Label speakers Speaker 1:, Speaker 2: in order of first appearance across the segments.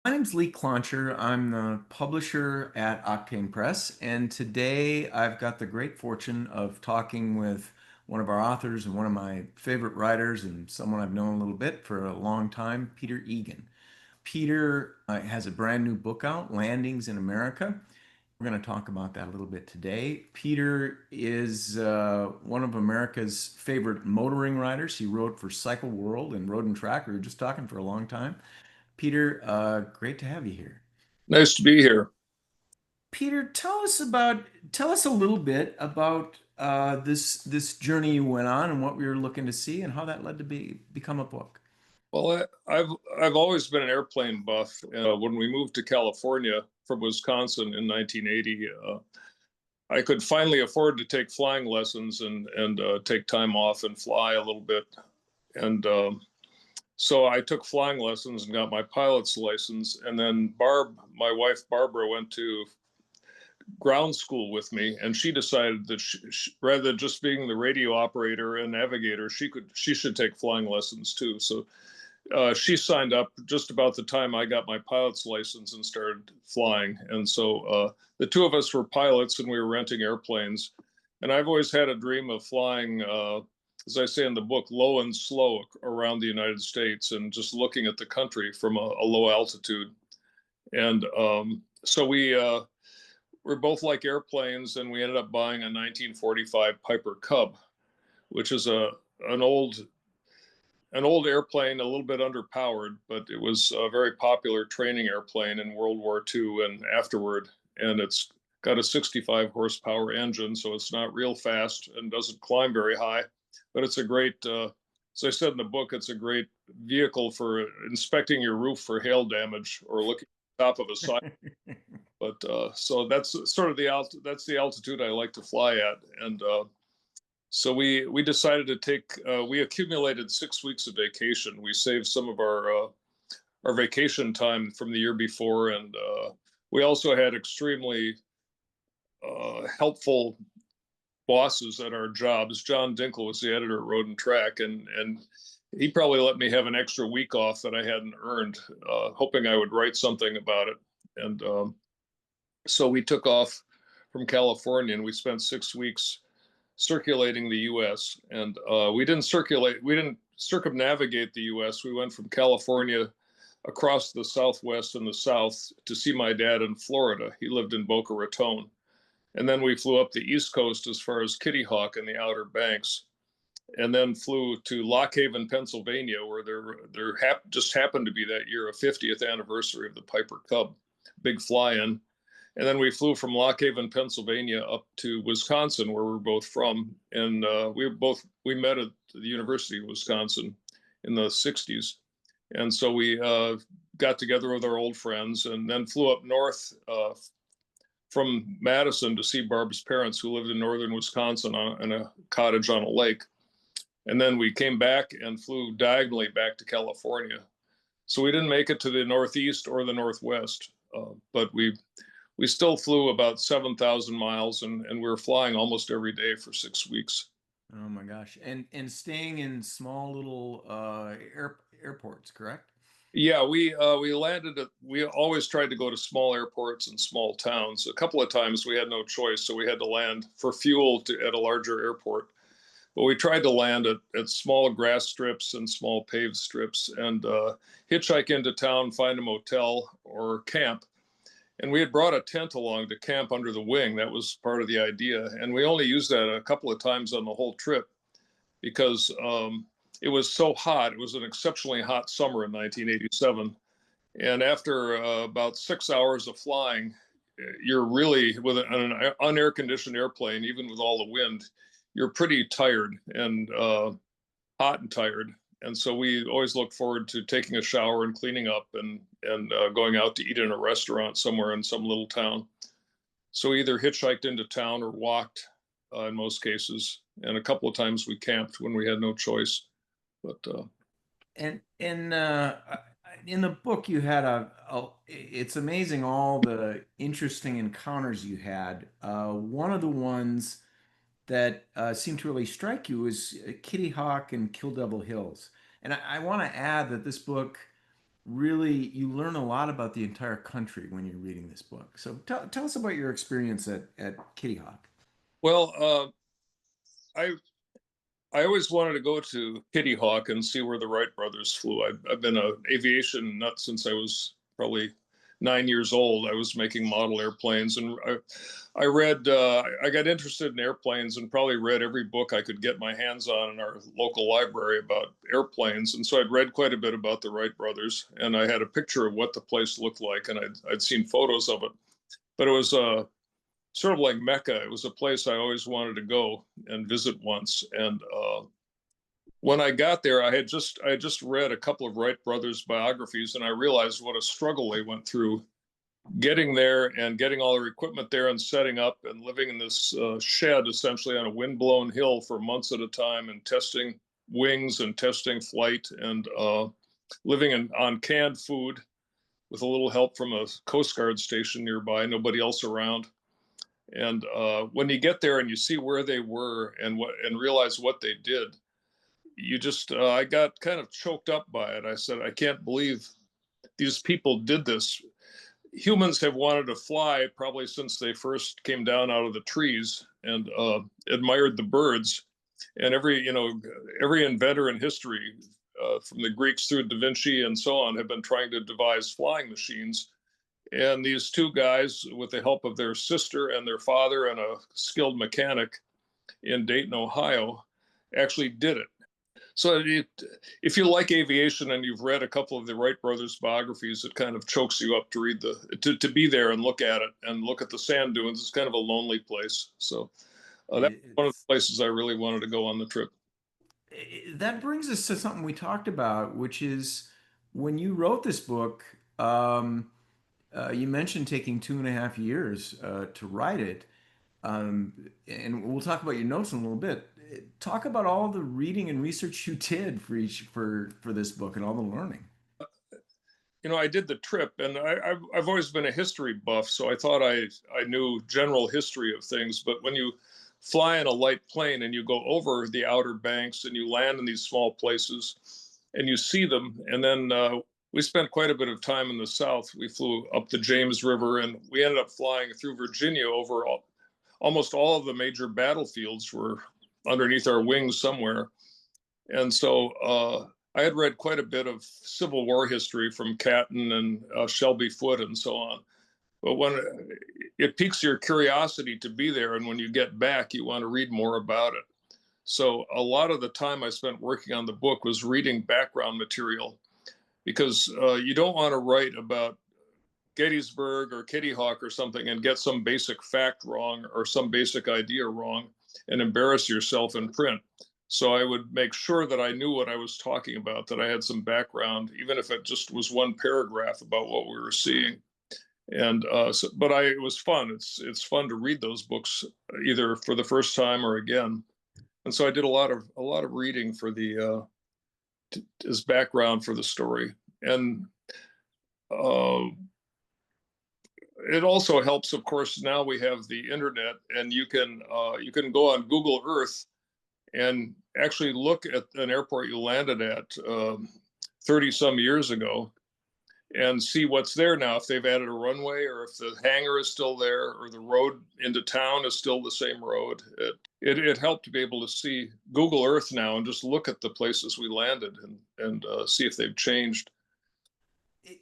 Speaker 1: My name's Lee Klancher. I'm the publisher at Octane Press, and today I've got the great fortune of talking with one of our authors and one of my favorite writers and someone I've known a little bit for a long time, Peter Egan. Peter has a brand new book out, Landings in America. We're going to talk about that a little bit today. Peter is one of America's favorite motoring riders. He wrote for Cycle World and Road and Track. We were just talking for a long time. Peter, great to have you here.
Speaker 2: Nice to be here.
Speaker 1: Peter, tell us a little bit about this journey you went on and what we were looking to see and how that led to become a book.
Speaker 2: Well, I've always been an airplane buff. When we moved to California from Wisconsin in 1980, I could finally afford to take flying lessons and take time off and fly a little bit. And So I took flying lessons and got my pilot's license. And then Barb, my wife Barbara, went to ground school with me, and she decided that rather than just being the radio operator and navigator, she should take flying lessons too. So she signed up just about the time I got my pilot's license and started flying. And so the two of us were pilots, and we were renting airplanes. And I've always had a dream of flying, as I say in the book, low and slow around the United States and just looking at the country from a low altitude. And so we're both like airplanes, and we ended up buying a 1945 Piper Cub, which is an old an old airplane, a little bit underpowered, but it was a very popular training airplane in World War II and afterward. And it's got a 65 horsepower engine, so it's not real fast and doesn't climb very high. But it's a great, as I said in the book, it's a great vehicle for inspecting your roof for hail damage or looking at the top of a sign. But so that's sort of that's the altitude I like to fly at. And so we decided to take we accumulated 6 weeks of vacation. We saved some of our vacation time from the year before, and we also had extremely helpful bosses at our jobs. John Dinkle was the editor at Road and Track, and he probably let me have an extra week off that I hadn't earned, hoping I would write something about it. And so we took off from California, and we spent 6 weeks circulating the U.S. And we didn't circumnavigate the U.S. We went from California across the Southwest and the South to see my dad in Florida. He lived in Boca Raton. And then we flew up the East Coast as far as Kitty Hawk and the Outer Banks, and then flew to Lock Haven, Pennsylvania, where just happened to be that year a 50th anniversary of the Piper Cub, big fly-in. And then we flew from Lock Haven, Pennsylvania, up to Wisconsin, where we're both from. And we met at the University of Wisconsin in the '60s. And so we got together with our old friends, and then flew up north from Madison to see Barb's parents, who lived in northern Wisconsin in a cottage on a lake. And then we came back and flew diagonally back to California. So we didn't make it to the Northeast or the Northwest, but we still flew about 7,000 miles, and we were flying almost every day for 6 weeks.
Speaker 1: Oh my gosh. And staying in small little airports, correct?
Speaker 2: Yeah, we landed at. We always tried to go to small airports and small towns. A couple of times we had no choice, so we had to land for fuel at a larger airport. But we tried to land at small grass strips and small paved strips, and hitchhike into town, find a motel or camp. And we had brought a tent along to camp under the wing. That was part of the idea. And we only used that a couple of times on the whole trip because it was so hot. It was an exceptionally hot summer in 1987. And after about 6 hours of flying, you're really, with an unair conditioned airplane, even with all the wind, you're pretty tired and hot and tired. And so we always look forward to taking a shower and cleaning up and going out to eat in a restaurant somewhere in some little town. So we either hitchhiked into town or walked in most cases. And a couple of times we camped when we had no choice. But
Speaker 1: And in the book you had it's amazing all the interesting encounters you had. One of the ones that seemed to really strike you was Kitty Hawk and Kill Devil Hills. And I want to add that this book really, you learn a lot about the entire country when you're reading this book. So tell us about your experience at Kitty Hawk.
Speaker 2: Well, I I always wanted to go to Kitty Hawk and see where the Wright brothers flew. I've been an aviation nut since I was probably 9 years old. I was making model airplanes, and I read. I got interested in airplanes and probably read every book I could get my hands on in our local library about airplanes. And so I'd read quite a bit about the Wright brothers, and I had a picture of what the place looked like, and I'd seen photos of it. But it was sort of like Mecca. It was a place I always wanted to go and visit once. And when I got there, I had just read a couple of Wright brothers biographies, and I realized what a struggle they went through getting there and getting all their equipment there and setting up and living in this shed essentially on a windblown hill for months at a time and testing wings and testing flight and living on canned food with a little help from a Coast Guard station nearby, nobody else around. And when you get there and you see where they were and realize what they did, you just I got kind of choked up by it. I said, I can't believe these people did this. Humans have wanted to fly probably since they first came down out of the trees and admired the birds. And every inventor in history, from the Greeks through Da Vinci and so on, have been trying to devise flying machines. And these two guys, with the help of their sister and their father and a skilled mechanic in Dayton, Ohio, actually did it. So if you like aviation and you've read a couple of the Wright brothers biographies, it kind of chokes you up to read to be there and look at it and look at the sand dunes. It's kind of a lonely place. So that's one of
Speaker 1: It's,
Speaker 2: the places I really wanted to go on the trip.
Speaker 1: that brings us to something we talked about, which is when you wrote this book, you mentioned taking 2.5 years to write it. And we'll talk about your notes in a little bit. Talk about all the reading and research you did for this book and all the learning.
Speaker 2: I did the trip, and I've always been a history buff, so I thought I knew general history of things. But when you fly in a light plane and you go over the Outer Banks and you land in these small places and you see them, and then we spent quite a bit of time in the South. We flew up the James River, and we ended up flying through Virginia over almost all of the major battlefields were underneath our wings somewhere. And so I had read quite a bit of Civil War history from Catton and Shelby Foote and so on. But when it piques your curiosity to be there, and when you get back, you want to read more about it. So a lot of the time I spent working on the book was reading background material because you don't want to write about Gettysburg or Kitty Hawk or something and get some basic fact wrong or some basic idea wrong and embarrass yourself in print. So I would make sure that I knew what I was talking about, that I had some background, even if it just was one paragraph about what we were seeing. And it was fun. It's fun to read those books either for the first time or again. And so I did a lot of reading for the as background for the story. And uh, it also helps, of course. Now we have the internet, and you can go on Google Earth and actually look at an airport you landed at 30 some years ago and see what's there now, if they've added a runway or if the hangar is still there or the road into town is still the same road. It helped to be able to see Google Earth now and just look at the places we landed and see if they've changed.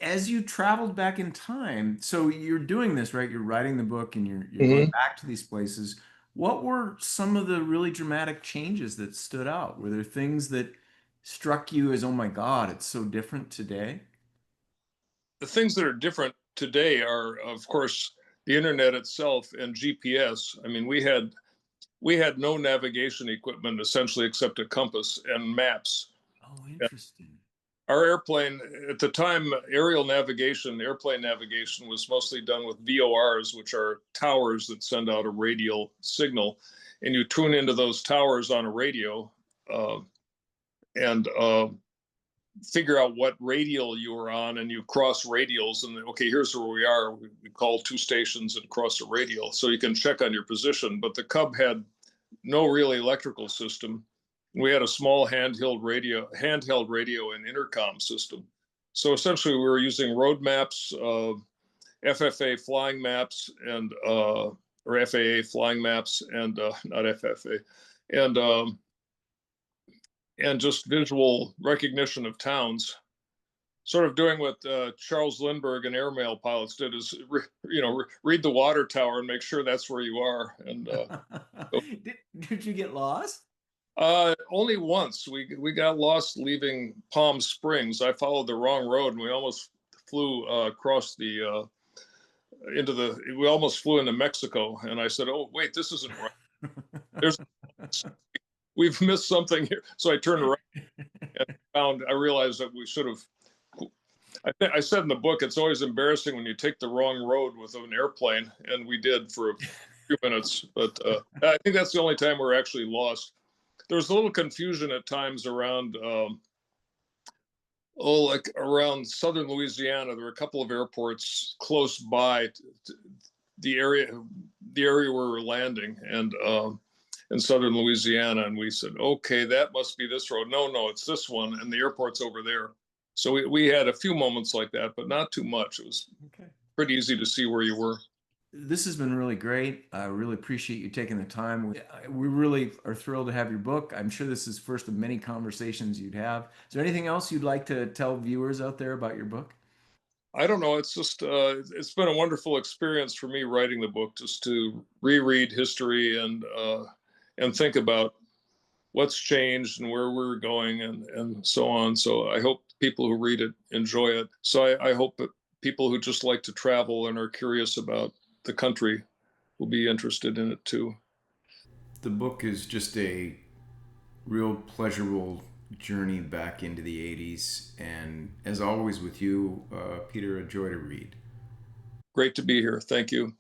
Speaker 1: As you traveled back in time, so you're doing this, right? You're writing the book and you're going
Speaker 2: Mhm.
Speaker 1: back to these places. What were some of the really dramatic changes that stood out? Were there things that struck you as, oh my God, it's so different today?
Speaker 2: The things that are different today are, of course, the internet itself and GPS. I mean, we had no navigation equipment essentially except a compass and maps.
Speaker 1: Oh, interesting.
Speaker 2: Our airplane at the time, airplane navigation was mostly done with VORs, which are towers that send out a radial signal, and you tune into those towers on a radio uh, and figure out what radial you were on, and you cross radials, and okay, here's where we are. We call two stations and cross a radial, so you can check on your position. But the Cub had no real electrical system. We had a small handheld radio and intercom system. So essentially, we were using road maps, FFA flying maps, and or FAA flying maps, and not FFA, and just visual recognition of towns. Sort of doing what Charles Lindbergh and airmail pilots did is, read the water tower and make sure that's where you are. And
Speaker 1: Did you get lost?
Speaker 2: only once we got lost leaving Palm Springs. I followed the wrong road and we almost flew across the we almost flew into Mexico. And I said, "Oh wait, this isn't right. There's we've missed something here." So I turned around and I realized that we should have. I said in the book, it's always embarrassing when you take the wrong road with an airplane, and we did for a few minutes. But I think that's the only time we're actually lost. There was a little confusion at times around, like around southern Louisiana. There were a couple of airports close by the area, where we're landing, and in southern Louisiana. And we said, okay, that must be this road. No, no, it's this one, and the airport's over there. So we had a few moments like that, but not too much. It was
Speaker 1: Okay.
Speaker 2: pretty easy to see where you were.
Speaker 1: This has been really great. I really appreciate you taking the time. We really are thrilled to have your book. I'm sure this is first of many conversations you'd have. Is there anything else you'd like to tell viewers out there about your book?
Speaker 2: I don't know. It's just it's been a wonderful experience for me writing the book, just to reread history and think about what's changed and where we're going, and so on. So I hope people who read it enjoy it. So I hope that people who just like to travel and are curious about the country will be interested in it too.
Speaker 1: The book is just a real pleasurable journey back into the 80s. And as always with you, Peter, a joy to read.
Speaker 2: Great to be here. Thank you.